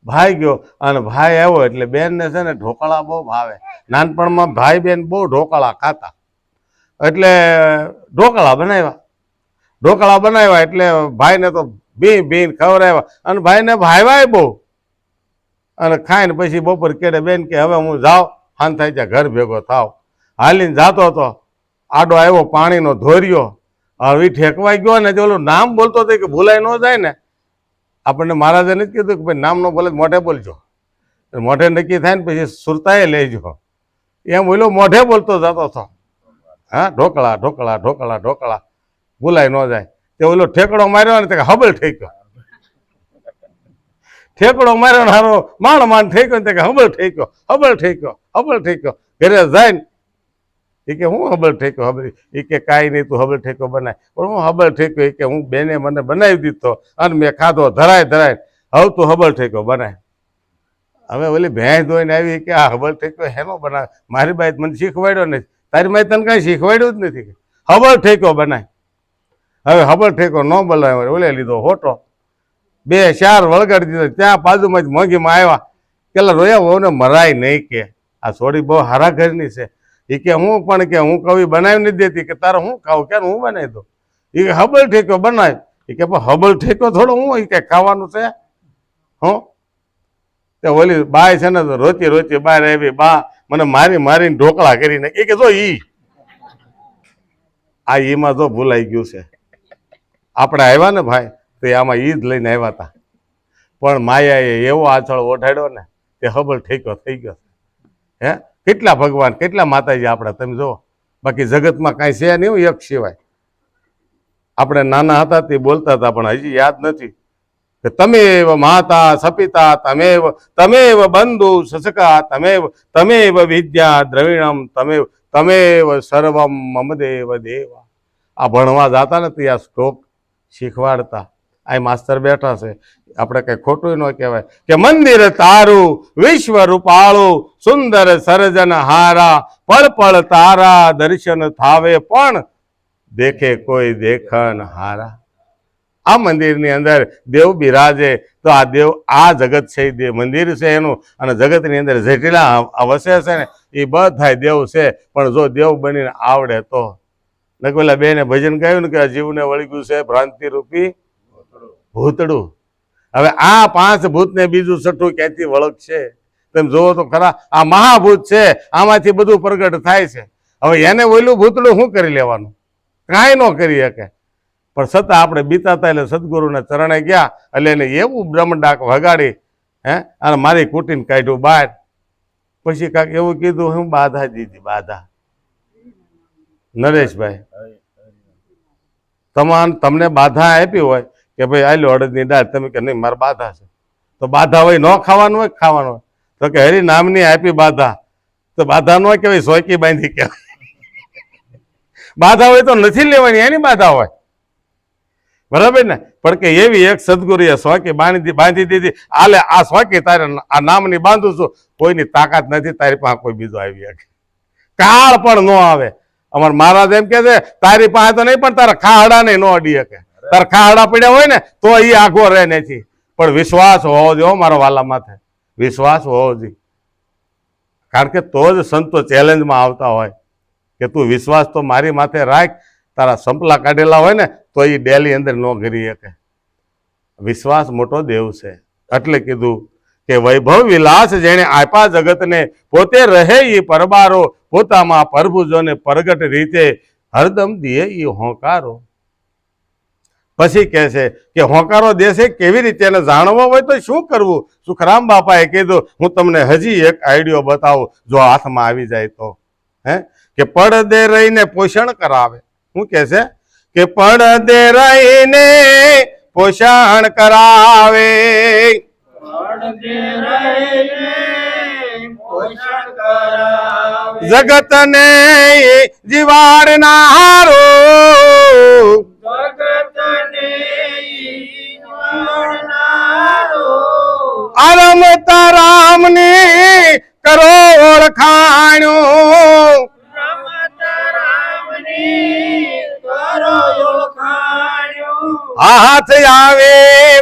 ભાઈ ગયો અને ભાઈ આવ્યો એટલે બેનને છે ને ઢોકળા બહુ ભાવે. નાનપણમાં ભાઈ બેન બહુ ઢોકળા ખાતા, એટલે ઢોકળા બનાવ્યા એટલે ભાઈને તો બીન ખવડાવ્યા અને ભાઈને ભાવ્યા બહુ. અને ખાઈને પછી બપોર કેડે બેન કે હવે હું જાઉં, હાન થાય ત્યાં ઘર ભેગો થાવ. હાલીને જાતો હતો, આડો આવ્યો પાણીનો ધોર્યો, હવે ઠેકવાઈ ગયો ને ઓલું નામ બોલતો હતો કે ભૂલાઈ ન જાય ને. આપણને મહારાજે નથી કીધું કે ભાઈ નામ ન બોલે મોઢે બોલજો, મોઢે નક્કી થાય ને પછી સુરતાએ લેજો, એમ ઓલો મોઢે બોલતો જતો હતો. હા, ઢોકળા ઢોકળા ઢોકળા ઢોકળા, ભૂલાઈ ન જાય. તે ઓલો ઠેકડો માર્યો ને તે હબલ ઠેક્યો, ઠેકડો માર્યો ને હારો માંડ ઠેક્યો ને તે હબલ ઠેક્યો, હબલ ઠેક્યો, હબલ ઠેક્યો. ઘરે જાય ને એ કે હું હબલ ઠેક્યો, હબલ. એ કે કાંઈ નહીં, તું હબલ ઠેક્યો બનાય. પણ હું હબલ ઠેક્યો, એ કે હું બેને મને બનાવી દીધો અને મેં ખાધો ધરાય. હવે તું હબલ ઠેક્યો બનાય. હવે ઓલી ભેંસ ધોઈને આવી કે આ હબલ ઠેક્યો હેનો બનાવે? મારી બાઈ મને શીખવાડ્યો નથી, તારી માઈ તને કાંઈ શીખવાડ્યું જ નથી. હબલ ઠેક્યો બનાય. હવે હબલ ઠેક્યો ન બોલાય, ઓલે લીધો હોટો, 2-4 વળગાડી દીધો. ત્યાં બાજુમાં જ મોંઘીમાં આવ્યા, પેલા રોયા વહુને મરાય નહીં કે આ છોડી બહુ હારા ઘરની છે. એ કે હું પણ કે હું કવિ બનાવી નથી દેતી, કે તારે હું ખાવું કે હું બનાવી દઉં. એ કે હબલ ઠેક્યો બનાય. એ કે પણ હબલ ઠેક્યો થોડો હું એ કે ખાવાનું છે હું. તે ઓલી બાય છે ને રોતી બહાર આવી, બા મને મારીને ઢોકળા કરીને. એ કે જો આ ઈમાં જો ભૂલાઈ ગયું છે. આપણે આવ્યા ને ભાઈ તો આમાં ઈ જ લઈને આવ્યા હતા, પણ માયાએ એવો આંચળ ઓઢાડ્યો ને તે હબલ ઠેક્યો થઈ ગયો. હે કેટલા ભગવાન કેટલા માતાજી આપણા તમે જુઓ. બાકી જગતમાં કાંઈ છે નહીં એક સિવાય. આપણે નાના હતા તે બોલતા હતા, પણ હજી યાદ નથી કે તમેવ માતા સપિતા તમેવ બંધુ સસકા તમેવ વિદ્યા દ્રવિણમ તમેવ સર્વમ મમ દેવ દેવા. આ ભણવા જતા ને તે આ શ્લોક શીખવાડતા. આ માસ્તર બેઠા છે, આપણે કઈ ખોટું ન કહેવાય કે મંદિર તારું વિશ્વ રૂપાળું સુંદર સર્જન હારા પળ પળ તારા દર્શન થાવે પણ દેખે કોઈ દેખન હારા. આ મંદિરની અંદર દેવ બિરાજે તો આ દેવ આ જગત છે એ મંદિર છે એનું, અને જગતની અંદર જેટલા વસે છે ને એ બધા દેવ છે. પણ જો દેવ બનીને આવડે તો. પેલા બેને ભજન ગાયું ને કે જીવને વળગ્યું છે ભ્રાંતિ રૂપી ભૂતડું. હવે આ 5 ભૂતને બીજું છઠ્ઠું ક્યાંથી વળગશે? તમે જોવો તો ખરા, આ મહાભૂત છે, આમાંથી બધું પ્રગટ થાય છે. હવે એને ઓલું ભૂતડું શું કરી લેવાનું? કાંઈ ન કરી શકે. પણ છતાં આપણે બીતાતા એટલે સદગુરુના ચરણે ગયા એટલે એને એવું બ્રહ્મડાક વગાડી અને મારી કુટીને કાઢ્યું બહાર. પછી કાંઈક એવું કીધું, હું બાધા દીધી, બાધા. નરેશભાઈ તમને બાધા આપી હોય કે ભાઈ આલ્યો અડદની દાળ, તમે કે નહીં મારે બાધા છે, તો બાધા હોય ન ખાવાનું હોય ખાવાનું હોય? તો કે હરી નામની આપી બાધા, તો બાધા ન કહેવાય, સોયકી બાંધી કહેવાય. બાધા હોય તો નથી લેવાની, એની બાધા હોય, બરાબર ને? પણ કે એવી એક સદગુરુએ સોયકી બાંધી દીધી, આલે આ સોયકી તારે આ નામની બાંધું છું, કોઈની તાકાત નથી તારી પાસે કોઈ બીજો આવી શકે, કાળ પણ ન આવે. અમારા મહારાજ એમ કે છે તારી પાસે તો નહીં પણ તારા ખાહડા ને ન અડી શકે. તારા ખાહડા પડ્યા હોય ને તો એ આઘો રહે નથી. પણ વિશ્વાસ હોવો જોઈએ મારા વાલા માથે, વિશ્વાસ હોવો જોઈએ. કારણ કે તો જ સંતો ચેલેન્જમાં આવતા હોય કે તું વિશ્વાસ તો મારી માથે રાખ. તારા સંપલા કાઢેલા હોય ને તો એ ડેલી અંદર ન ઘરી શકે. વિશ્વાસ મોટો દેવ છે. એટલે કીધું કે વૈભવ વિલાસ જેણે આપ્યા જગતને પોતે રહે એ પરબારો પોતામાં પ્રભુજોને પ્રગટ રીતે હરદમ દિયે એ હોંકારો. પછી કહે છે કે હોંકારો દેશે કેવી રીતે એને જાણવો હોય તો શું કરવું? સુખરામ બાપાએ કીધું હું તમને હજી એક આઈડિયો બતાવું, જો હાથમાં આવી જાય તો. કે પડદે રહીને પોષણ કરાવે. શું કહે છે કે પડદે રહીને પોષણ કરાવે, પડદે રહીને પોષણ કરાવે, જગતને જીવાડનારો, જગતને ઈશ્વરનારો, રમતા રામની કરો ઓળખાણ્યું, રમતા રામની કરો ઓળખાણ્યું, હાથ આવે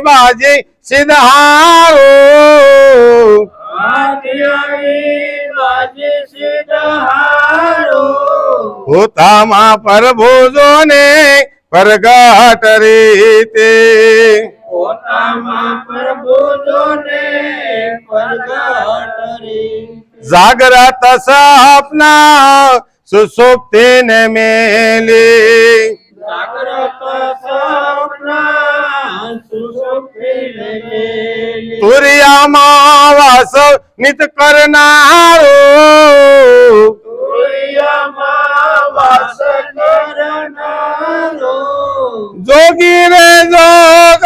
બાજી સિદ્ધારો, હાથ આવી બાજી સિદ્ધારો, પોતામાં પ્રભુજોને પ્રગટ રીતે, પોતામાં પ્રભુજોને પ્રગટ રીતે, જાગ્રત સપના સુસુપ્તિને મેલી, જાગ્રત સપના સુસુપ્તિને મેલી, તુરિયામાં વાસ નિત કરનારો, તુરિયામાં વાસ કરનારો, જોગી રે જોગ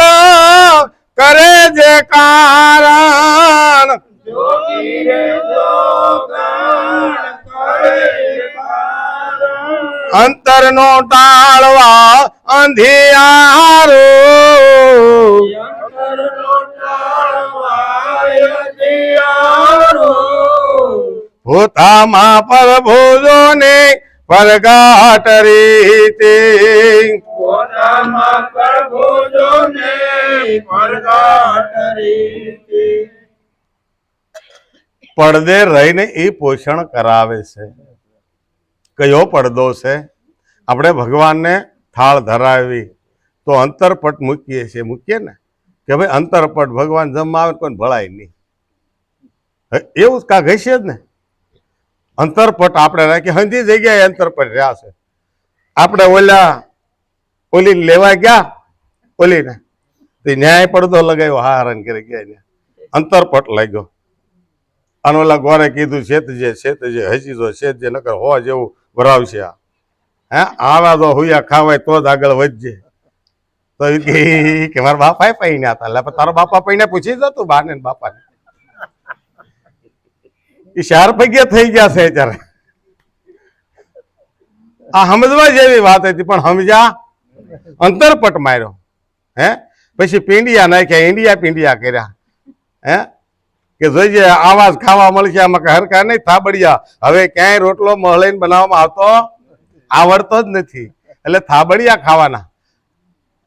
કરે જે કારણ, જોગી રે જોગાણ કરે કારણ, અંતરનો ટાળવા અંધિયારો, અંતરનો ટાળવાય અંધિયારો, પોતામાં પ્રભુજોને પ્રગટ રીતે, પોતામાં પ્રભુજોને પ્રગટ રીતે, પડદે રહીને એ પોષણ કરાવે છે. કયો પડદો છે? આપણે ભગવાનને થાળ ધરાવી તો અંતરપટ મૂકીએ ને કે ભાઈ અંતરપટ ભગવાન જમવા આવે કોઈ ભળાય નહીં, એવું જ કાંક હશે જ ને. અંતરપટ આપણે રાખીએ, હંધી જગ્યાએ અંતરપટ રહ્યા છે. આપણે ઓલી લેવા ગયા ઓલીને તો ન્યાય પડદો લગાવ્યો, હારણ કરી ગયા ને અંતરપટ લાગ્યો. અને ઓલા ગોરે કીધું શેતજે હજી જો શેતજે નકર હો જેવું ભરાવશે. આવા તો હુયા ખાવાય તો જ આગળ વધજે. તો એ કે મારા બાપા પૈણ્યા હતા. એટલે તારો બાપા પૈણ્યા પૂછી જતું બાને બાપાને. એ 4 પૈયા થઈ ગયા છે અત્યારે. આ સમજવા જેવી વાત હતી પણ સમજ્યા અંતરપટ માર્યો. પછી પીંડિયા નાખ્યા, ઈંડિયા પીંડિયા કર્યા. કે જોઈજે આવાજ ખાવા મળશે, આમાં હરકા નહીં થાબડિયા. હવે ક્યાંય રોટલો મળીને બનાવવામાં આવડતો જ નથી, એટલે થાબડિયા ખાવાના.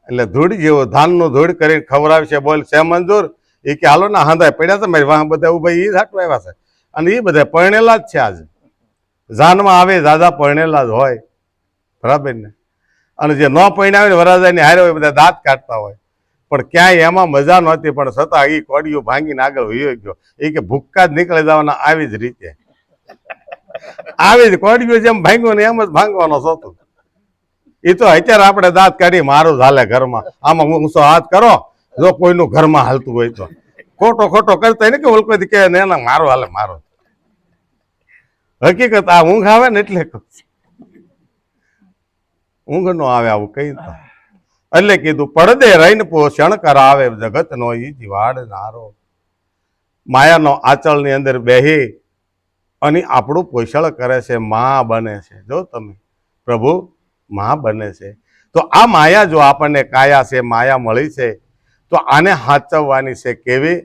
એટલે ધૂળ જેવો ધાનનું ધૂળ કરીને ખવડાવશે. બોલ છે મંજૂર? એ કે હાલો ના હાંધાય પડ્યા હતા મારી વાહ બધા ઉભા એ હાટવા આવ્યા છે. અને એ બધા પરણેલા જ છે. આજે જાનમાં આવે દાદા પરણેલા જ હોય, બરાબર ને. અને જે ન પરણ્યા હોય ને વરાજાની હારે હોય બધા દાંત કાઢતા હોય. પણ ક્યાંય એમાં મજા નહોતી, પણ છતાં એ કોડિયું ભાંગીને આગળ વયો ગયો. એ કે ભૂક્કા જ નીકળી જવાના આવી જ રીતે, આવી જ કોડિયું જેમ ભાંગ્યું ને એમ જ ભાંગવાનો હતું. એ તો અત્યારે આપણે દાંત કાઢી મારું હાલે ઘરમાં, આમાં ઊંચો હાથ કરો જો કોઈનું ઘરમાં હાલતું હોય તો. ખોટો કરતા ને કે ઓલકોથી કે ના મારો હાલે મારો. હકીકત આ ઊંઘ આવે ને એટલે ઊંઘ નો આવે આવું કઈ. એટલે કીધું પડદે રહીને પોષણ કરાવે, જગતનો ઈ જીવાડનારો. માયાનો આંચળની અંદર બેહી અને આપણું પોષણ કરે છે, માં બને છે. જો તમે પ્રભુ માં બને છે. તો આ માયા જો આપણને કાયા છે, માયા મળી છે, તો આને હાચવવાની છે. કેવી?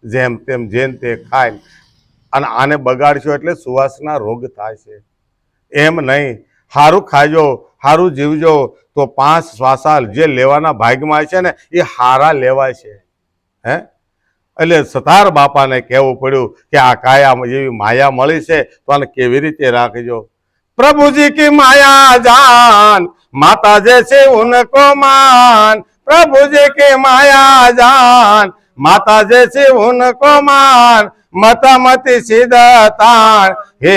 જેમ તેમ જેમ તે ખાય અને આને બગાડશો એટલે સુવાસના રોગ થાય છે. એમ નહીં, સારું ખાજો, સારું જીવજો તો 5 શ્વાસા જે લેવાના ભાગમાં છે ને એ હારા લેવાય છે. એટલે સતાર બાપાને કહેવું પડ્યું કે આ કાયા જેવી માયા મળી છે તો આને કેવી રીતે રાખજો. પ્રભુજી કી માયા જાન માતા જૈસે ઉनको मान, प्रभुजी की माया जान माता जैसे उनको मान, मता मति सिद्धतान हे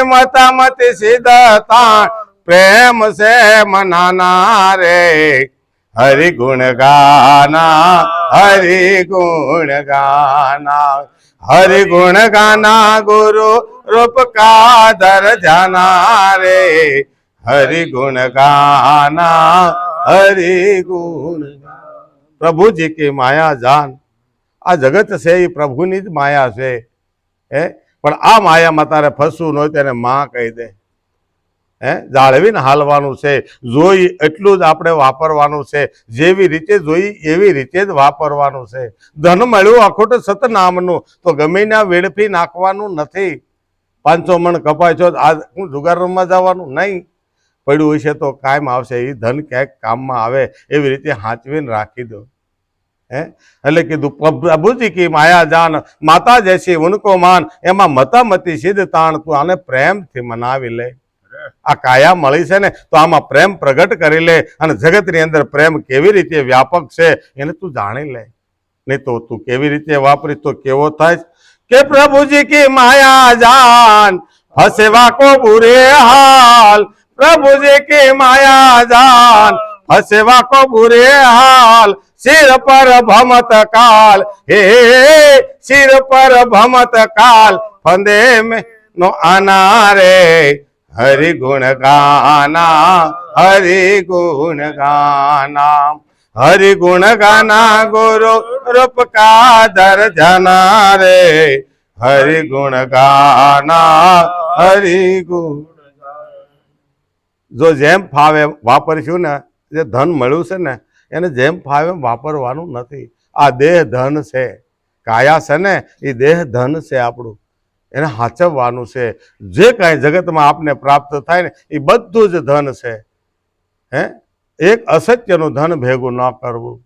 मता मति सिद्धतान, प्रेम से मनाना रे હરિ ગુણ ગાના હરિ ગુણ ગાના હરિ ગુણ ગાના ગુરુ રૂપ કા દર જાના રે હરિ ગુણ ગાના હરિ ગુણ પ્રભુજી की માયા જાન આ જગત છે એ પ્રભુની જ માયા છે હે પણ આ માયામાં તારે ફસવું ન હોય તેને માં કહી દે હે જાળવીને હાલવાનું છે જોઈ એટલું જ આપણે વાપરવાનું છે જેવી રીતે જોઈ એવી રીતે જ વાપરવાનું છે ધન મળ્યું અખૂટ સતનામનું તો ગમે ના વેડફી નાખવાનું નથી 500 મણ કપાય છો આ હું જુગાર રમવા જવાનું નહીં પડ્યું હશે તો કાયમ આવશે એ ધન ક્યાંક કામમાં આવે એવી રીતે હાંચવીને રાખી દો હે એટલે કીધું પ્રભુજી કી માયા જાન માતા જૈસી ઉनको માન એમાં મતામતી સિદ્ધ તાણ તું આને પ્રેમથી મનાવી લે આ કાયા મળી છે ને તો આમાં પ્રેમ પ્રગટ કરી લે અને જગતની અંદર પ્રેમ કેવી રીતે વ્યાપક છે એને તું જાણી લે નહીં તો તું કેવી રીતે વાપરી તો કેવો થાય કે પ્રભુજી કી માયા જાન હસેવા કો બુરે હાલ પ્રભુજી કી માયા જાન હસેવા કો બુરે હાલ सिर पर भमत काल हे सिर पर भमत काल फंदे में नो आना रे हरि गुण गाना हरि गुण गाना हरि गुण गाना गुरु रूप का दर जाना रे हरि गुण गाना हरि गुण जो जेम फावे वापरशुं ने जे धन मळ्युं छे ने એને જેમ ફાવે એમ વાપરવાનું નથી આ દેહ ધન છે કાયા છે ને એ દેહ ધન છે આપણું એને હાચવવાનું છે જે કાંઈ જગતમાં આપને પ્રાપ્ત થાય ને એ બધું જ ધન છે હે એક અસત્યનું ધન ભેગું ન કરવું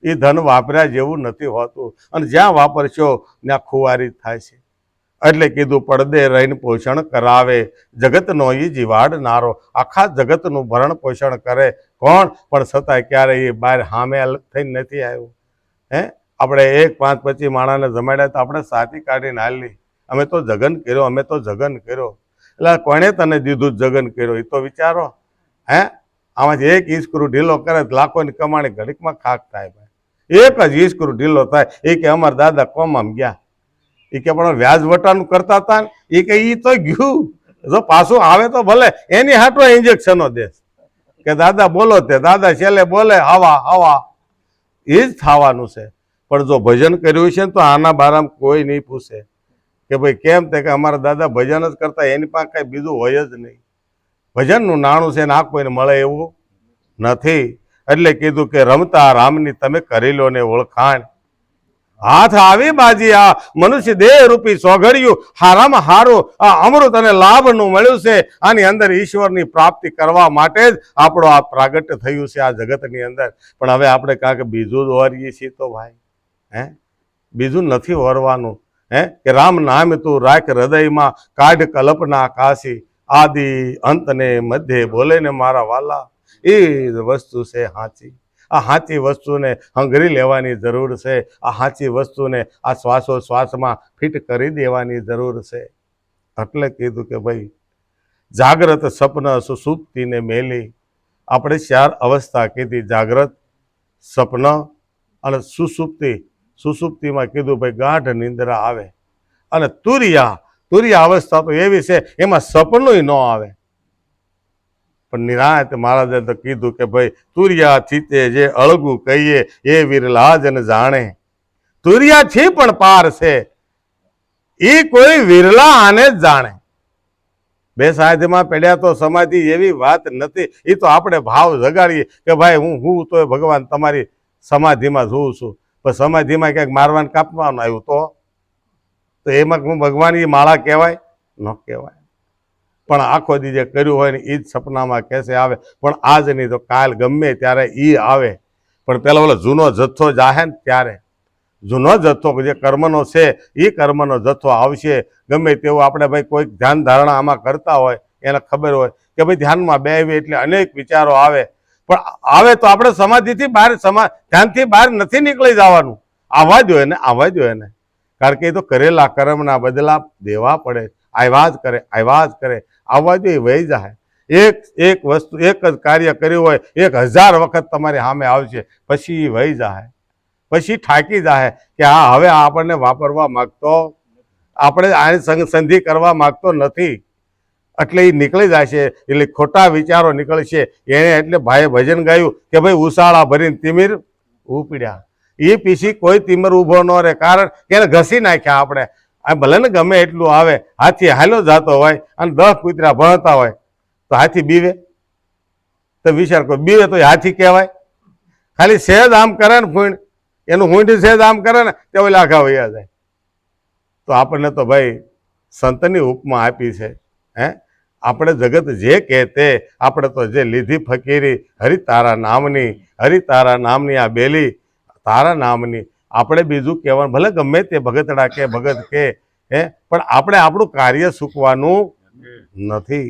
એ ધન વાપર્યા જેવું નથી હોતું અને જ્યાં વાપરશો ત્યાં ખુવારી થાય છે એટલે કીધું પડદે રહીને પોષણ કરાવે જગતનો એ જીવાડનારો આખા જગતનું ભરણ પોષણ કરે કોણ પણ છતાંય ક્યારેય એ બહાર સામે થઈને નથી આવ્યું હે આપણે 1 5 25 માણાને જમાડ્યા તો આપણે સાથી કાઢીને હાલી અમે તો જગન કર્યો અમે તો જગન કર્યો એટલે કોણે તને દીધું જગન કર્યો એ તો વિચારો હે આમાંથી એક ઈસ્ક્રૂ ઢીલો કરે તો લાખોની કમાણી ઘડીકમાં ખાક થાય ભાઈ એક જ ઈસ્ક્રૂ ઢીલો થાય એ કે અમારા દાદા કોમમાં ગયા એ કે પણ વ્યાજ વટાનું કરતા હતા ને એ કે ઈ તો ગયું જો પાછું આવે તો ભલે એની હાટો ઇન્જેક્શનો દે કે દાદા બોલો તે દાદા છેલ્લે બોલે હવા હવા એ જ થવાનું છે પણ જો ભજન કર્યું છે ને તો આના બારામાં કોઈ નહીં પૂછે કે ભાઈ કેમ તે કે અમારા દાદા ભજન જ કરતા એની પાસે કાંઈ બીજું હોય જ નહીં ભજનનું નાણું છે ને આ કોઈને મળે એવું નથી એટલે કીધું કે રમતા રામની તમે કરી લો ને ઓળખાણ હાથ આવી બાજી આ મનુષ્ય દેહ રૂપી સોઘડિયું હારામાં હારું આ અમૃત અને લાભનું મળ્યું છે આની અંદર ઈશ્વરની પ્રાપ્તિ કરવા માટે જ આપણો આ પ્રાગટ્ય થયું છે આ જગતની અંદર પણ હવે આપણે કાંઈક બીજું જ ઓરીએ છીએ તો ભાઈ હે બીજું નથી ઓરવાનું હે કે રામ નામ તું રાખ હૃદયમાં કાઢ કલ્પના કાશી આદિ અંતને મધ્ય બોલે ને મારા વાલા એ જ વસ્તુ છે સાચી આ સાચી વસ્તુને હંગરી લેવાની જરૂર છે આ સાચી વસ્તુને આ શ્વાસોશ્વાસમાં ફિટ કરી દેવાની જરૂર છે એટલે કીધું કે ભાઈ જાગ્રત સપન સુસુપ્તિને મેલી આપણે 4 અવસ્થા કીધી જાગ્રત સપન અને સુસુપ્તિમાં કીધું ભાઈ ગાઢ નિંદ્રા આવે અને તુરિયા અવસ્થા તો એવી છે એમાં સપનું ન આવે પણ નિરાંત મહારાજે તો કીધું કે ભાઈ તુરિયા ચિત્તે જે અળગું કહીએ એ વિરલા જન જાણે તુરિયા છે પણ પાર છે એ કોઈ વિરલા આને જ જાણે બે સાધ્યમાં પડ્યા તો સમાધિ એવી વાત નથી એ તો આપણે ભાવ જગાડીએ કે ભાઈ હું તો ભગવાન તમારી સમાધિમાં જોઉં છું પણ સમાધિમાં ક્યાંક મારવાને કાપવાનું આવ્યું તો એમાં હું ભગવાન એ માળા કહેવાય ન કહેવાય પણ આખો દી જે કર્યું હોય ને એ જ સપનામાં કેસે આવે પણ આજ નહીં તો કાલ ગમે ત્યારે એ આવે પણ પેલા ઓલો જૂનો જથ્થો જાહે ને ત્યારે જૂનો જથ્થો જે કર્મનો છે એ કર્મનો જથ્થો આવશે ગમે તેવું આપણે ભાઈ કોઈક ધ્યાન ધારણા આમાં કરતા હોય એને ખબર હોય કે ભાઈ ધ્યાનમાં બેસવી એટલે અનેક વિચારો આવે પણ આવે તો આપણે સમાધિથી બહાર ધ્યાનથી બહાર નથી નીકળી જવાનું આવવા દો એને કારણ કે એ તો કરેલા કર્મના બદલા દેવા પડે આવ્યા જ કરે આવવા દો એ વહી જાય એક વસ્તુ એક જ કાર્ય કર્યું હોય 1000 વખત તમારી સામે આવશે, પછી એ વહી જાય, પછી થાકી જાય કે હા હવે આપણને વાપરવા માંગતો, આપણે આની સંધિ કરવા માંગતો નથી, એટલે એ નીકળી જાય છે. એટલે ખોટા વિચારો નીકળશે. એને એટલે ભાઈએ ભજન ગાયું કે ભાઈ ઉસાળા ભરીને તિમિર ઉપડ્યા. એ પીછી કોઈ તિમિર ઊભો ન રહે, કારણ કે એને ઘસી નાખ્યા. આપણે આ ભલે ને ગમે એટલું આવે, હાથી હાલો જતો હોય અને 10 કૂતરા ભણતા હોય તો હાથી બીવે? તો વિચાર કરો, બીવે તો હાથી કહેવાય? ખાલી સહેજ આમ કરે ને ફૂંડ, એનું ફૂંડી સહેજ આમ કરે ને તે ઓલા આઘા વયા જાય. તો આપણને તો ભાઈ સંતની ઉપમા આપી છે. આપણે જગત જે કહે તે, આપણે તો જે લીધી ફકીરી હરિ તારા નામની આ બેલી તારા નામની. આપણે બીજું કહેવાનું ભલે ગમે તે ભગતડા કે ભગત કે, પણ આપણે આપણું કાર્ય સૂકવાનું નથી.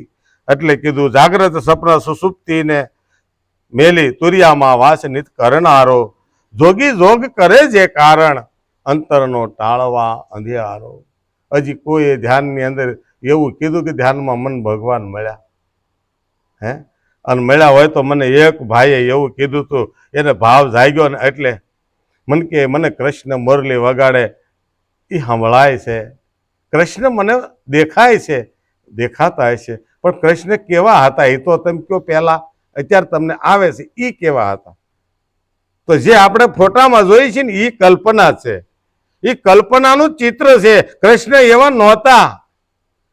એટલે કીધું જાગ્રત સપના સુસુપ્તિને મેલી તુરિયામાં વાસ નિત કરનારો, જોગી જોગ કરે જે કારણ અંતરનો ટાળવા અંધિયારો. હજી કોઈ ધ્યાનની અંદર એવું કીધું કે ધ્યાનમાં મન ભગવાન મળ્યા? અને મળ્યા હોય તો મને એક ભાઈએ એવું કીધું હતું, એને ભાવ જાગ્યો ને એટલે મને કૃષ્ણ મુરલી વગાડે એ સંભળાય છે. કૃષ્ણ મને દેખાય છે, દેખાતા હશે, પણ કૃષ્ણ કેવા હતા એ તો તમે કહો પહેલા, અત્યારે તમને આવે છે એ કેવા હતા? તો જે આપણે ફોટામાં જોઈએ છીએ ને એ કલ્પના છે, એ કલ્પનાનું ચિત્ર છે. કૃષ્ણ એવા નહોતા,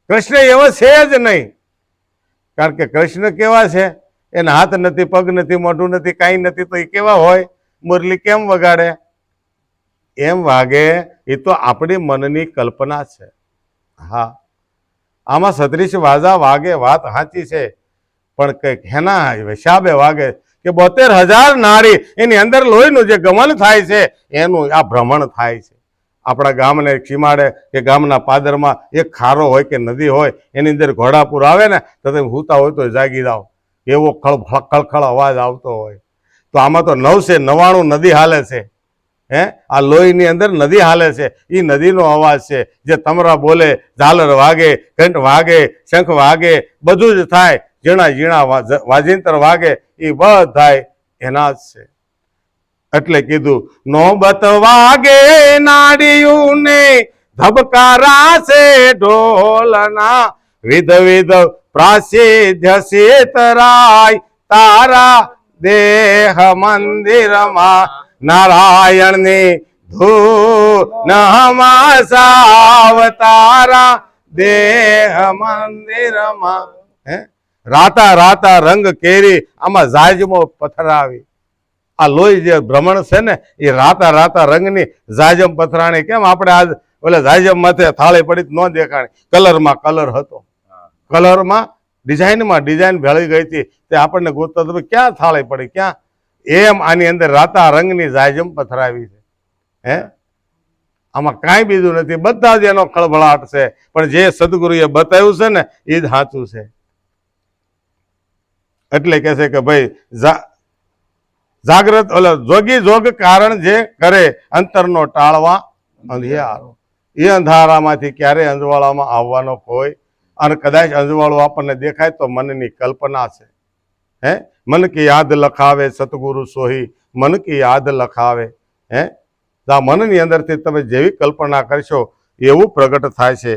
કૃષ્ણ એવા છે જ નહીં. કારણ કે કૃષ્ણ કેવા છે? એના હાથ નથી, પગ નથી, મોઢું નથી, કાંઈ નથી, તો એ કેવા હોય? મુરલી કેમ વગાડે? એમ વાગે એ તો આપણી મનની કલ્પના છે. હા, આમાં 36 વાજા વાગે, વાત સાચી છે, પણ કંઈક હેના હિસાબે વાગે કે 72,000 નારી એની અંદર લોહીનું જે ગમન થાય છે એનું આ ભ્રમણ થાય છે. આપણા ગામને સીમાડે કે ગામના પાદરમાં એક ખારો હોય કે નદી હોય, એની અંદર ઘોડાપુર આવે ને તો તમે સૂતા હોય તો જાગી જાઓ, એવો ખળખળ અવાજ આવતો હોય. તો આમાં તો 999 નદી હાલે છે. આ લોહીની અંદર નદી હાલે છે. એ નદીનો અવાજ છે. જે તમરા બોલે, ઝાલર વાગે, ઘંટ વાગે, શંખ વાગે, બધું જ થાય. ઝીણા ઝીણા વાજિંત્ર વાગે, એ બધાય એના જ છે. એટલે કીધું નોબત વાગે નાડિયું ને ધબકારા છે ઢોલના, વિધ વિધ પ્રાસિધ્ય સીતરાય તારા દેહ મંદિરમાં, નારાયણની ધૂન હમાસાવ તારા દેહ મંદિરમાં. રાતા રાતા રંગ કેરી, આમાં જાજમો પથરાવી. આ લોહી જે ભ્રમણ છે ને એ રાતા રાતા રંગની જાજમ પથરાણી. કેમ આપણે આજ ઓલે જાજમ માથે થાળી પડી ન દેખાણી? કલરમાં કલર હતો, કલરમાં ડિઝાઇનમાં ડિઝાઇન ભેળી ગઈ હતી. તે આપણને ગોતતો હતો ક્યાં થાળી પડી, ક્યાં? એમ આની અંદર રાતા રંગની જાજમ પથરાવી છે. આમાં કાંઈ બીજું નથી, બધા જ એનો ખળભળાટ છે. પણ જે સદગુરુએ બતાવ્યું છે ને એ જ સાચું છે. એટલે કે છે કે ભાઈ જાગ્રત જોગી જોગ કારણ જે કરે અંતરનો ટાળવા અંધિયારો. એ અંધારામાંથી ક્યારેય અંજવાળામાં આવવાનો કોઈ, અને કદાચ અંજવાળું આપણને દેખાય તો મનની કલ્પના છે. મન કી યાદ લખાવે સતગુરુ સોહી, મન કી યાદ લખાવે. આ મનની અંદરથી તમે જેવી કલ્પના કરશો એવું પ્રગટ થાય છે.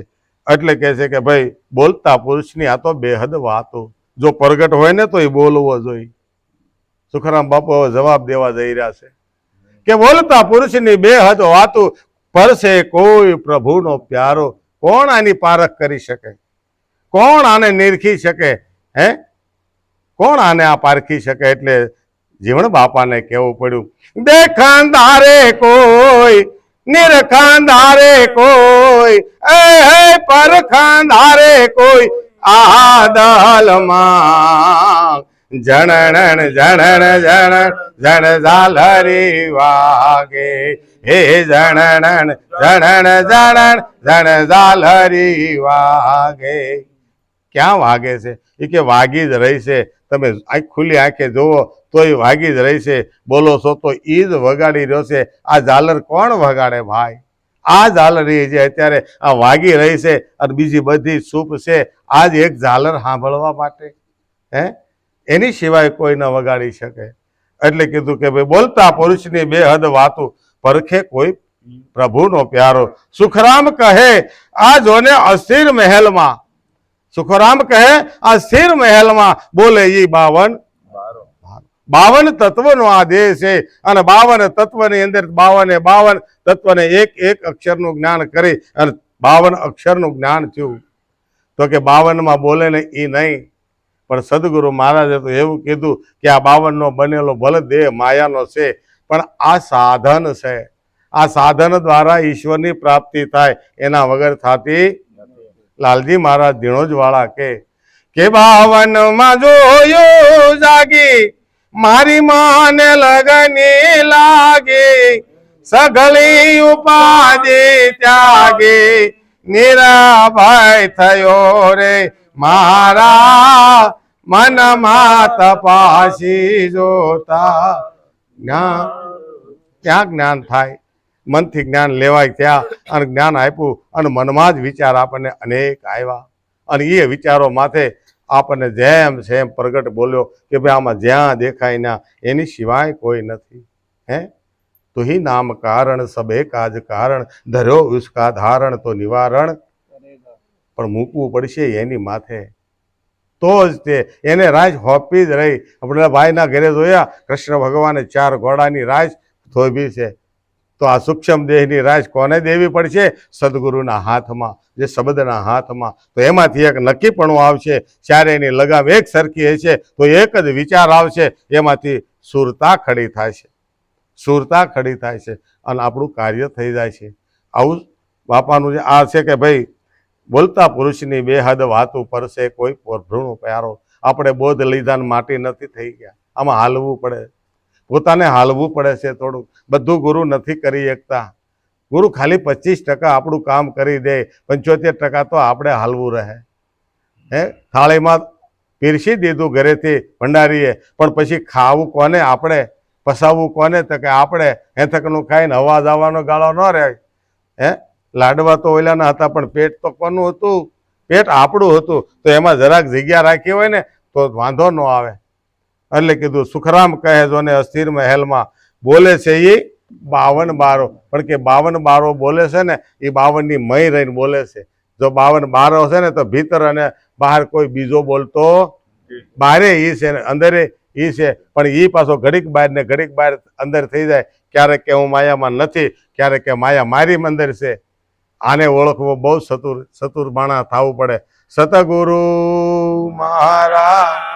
એટલે કહે છે કે ભાઈ બોલતા પુરુષની આ તો બેહદ વાતો, જો પ્રગટ હોય ને તો એ બોલવો જોઈએ. સુખરામ બાપુ હવે જવાબ દેવા જઈ રહ્યા છે કે બોલતા પુરુષની બેહદ વાતો, પરસે કોઈ પ્રભુનો પ્યારો. કોણ આની પારખ કરી શકે? કોણ આને નિરખી શકે? કોણ આને આ પારખી શકે? એટલે જીવણ બાપાને કહેવું પડ્યું, દેખાંધારે કોઈ, નિરખાંધારે કોઈ, પરખાંધારે કોઈ, આદલમાં જણણ જણણ જણણ જણ ઝાલરી વાગે, હે જણણ જણણ જણણ જણ ઝાલરી વાગે. ક્યાં વાગે છે? એ કે વાગી જ રહી છે. તમે ખુલ્લી આંખે જોવો તો એ વાગી જ રહી છે. બોલો છો તો એ જ વગાડી રહ્યો છે. આ ઝાલર કોણ વગાડે ભાઈ? આ ઝાલરી જે અત્યારે આ વાગી રહી છે અને બીજી બધી સૂપ છે, આ જ એક ઝાલર સાંભળવા માટે. હે એની સિવાય કોઈ ન વગાડી શકે. એટલે કીધું કે ભાઈ બોલતા પુરુષની બેહદ વાતું પરખે કોઈ પ્રભુનો પ્યારો. સુખરામ કહે આ જોને અસ્થિર મહેલમાં, સુખરામ કહે આ સ્થિર મહેલમાં બોલે ઈ 52 તત્વનો આ દેહ છે. અને 52 તત્વની અંદર 52 તત્વને એક એક અક્ષરનું જ્ઞાન કરી અને 52 અક્ષરનું જ્ઞાન થયું. તો કે 52માં બોલે ને એ નહીં, પણ સદગુરુ મહારાજે તો એવું કીધું કે આ 52નો બનેલો ભલે દેહ માયાનો છે, પણ આ સાધન છે. આ સાધન દ્વારા ઈશ્વરની પ્રાપ્તિ થાય, એના વગર થતી. લાલજી મહારાજ ધીણોજવાળા કે 52માં જોયું જાગી મારી માને લગની લાગી, સઘળી ઉપાધિ ત્યાગી નિરાભય થયો રે મારા મનમાં તપાસી જોતા. જ્ઞાન ક્યાં જ્ઞાન થાય? મનથી જ્ઞાન લેવાય ત્યાં, અને જ્ઞાન આપ્યું અને મનમાં જ વિચાર આપણને અનેક આવ્યા, અને એ વિચારો માથે આપણને જેમ જેમ પ્રગટ બોલ્યો કે ભાઈ આમાં જ્યાં દેખાય ના એની સિવાય કોઈ નથી. હે તો હી નામ કારણ સબે કાજ કારણ ધર્યો ઉસકા ધારણ તો નિવારણ. પણ મૂકવું પડશે એની માથે, તો જ તે એને રાજ હોપી જ રહી. આપણે ભાઈના ઘરે જોયા કૃષ્ણ ભગવાને 4 ઘોડાની રાજ થોભી છે. તો આ સૂક્ષ્મ દેહની રાજ કોને દેવી પડશે? સદગુરુના હાથમાં, જે શબ્દના હાથમાં. તો એમાંથી એક નક્કીપણું આવશે. ચારેયની લગામ એક સરખી હશે તો એક જ વિચાર આવશે, એમાંથી સુરતા ખડી થાય છે, સુરતા ખડી થાય છે અને આપણું કાર્ય થઈ જાય છે. આવું બાપાનું જે આ છે કે ભાઈ બોલતા પુરુષની બેહદ વાતું પરસે કોઈ પ્રભુનો પ્યારો. આપણે બોધ લીધાને માટી નથી થઈ ગયા, આમાં હાલવું પડે, પોતાને હાલવું પડે છે થોડુંક. બધું ગુરુ નથી કરી શકતા. ગુરુ ખાલી 25% આપણું કામ કરી દે, 75% તો આપણે હાલવું રહે. હે થાળીમાં પીરસી દીધું ઘરેથી ભંડારીએ, પણ પછી ખાવું કોને? આપણે. પસાવવું કોને? તો કે આપણે. હેથકનું ખાઈને હવા જવાનો ગાળો ન રહે. હે લાડવા તો ઓલાના હતા, પણ પેટ તો કોનું હતું? પેટ આપણું હતું. તો એમાં જરાક જગ્યા રાખી હોય ને તો વાંધો ન આવે. એટલે કીધું સુખરામ કહે જો ને અસ્થિર મહેલમાં બોલે છે એ 52 બારો. પણ કે 52 બારો બોલે છે ને એ 52ની મય રહીને બોલે છે. જો 52 બારો છે ને તો ભીતર અને બહાર કોઈ બીજો બોલતો, બારે ઈ છે ને અંદરે ઈ છે, પણ ઈ પાછો ઘડીક બહાર ને ઘડીક બહાર અંદર થઈ જાય. ક્યારેક કે હું માયામાં નથી, ક્યારેક કે માયા મારી અંદર છે. આને ઓળખવો બહુ સતુર માણા થવું પડે. સતગુરુ મહારાજ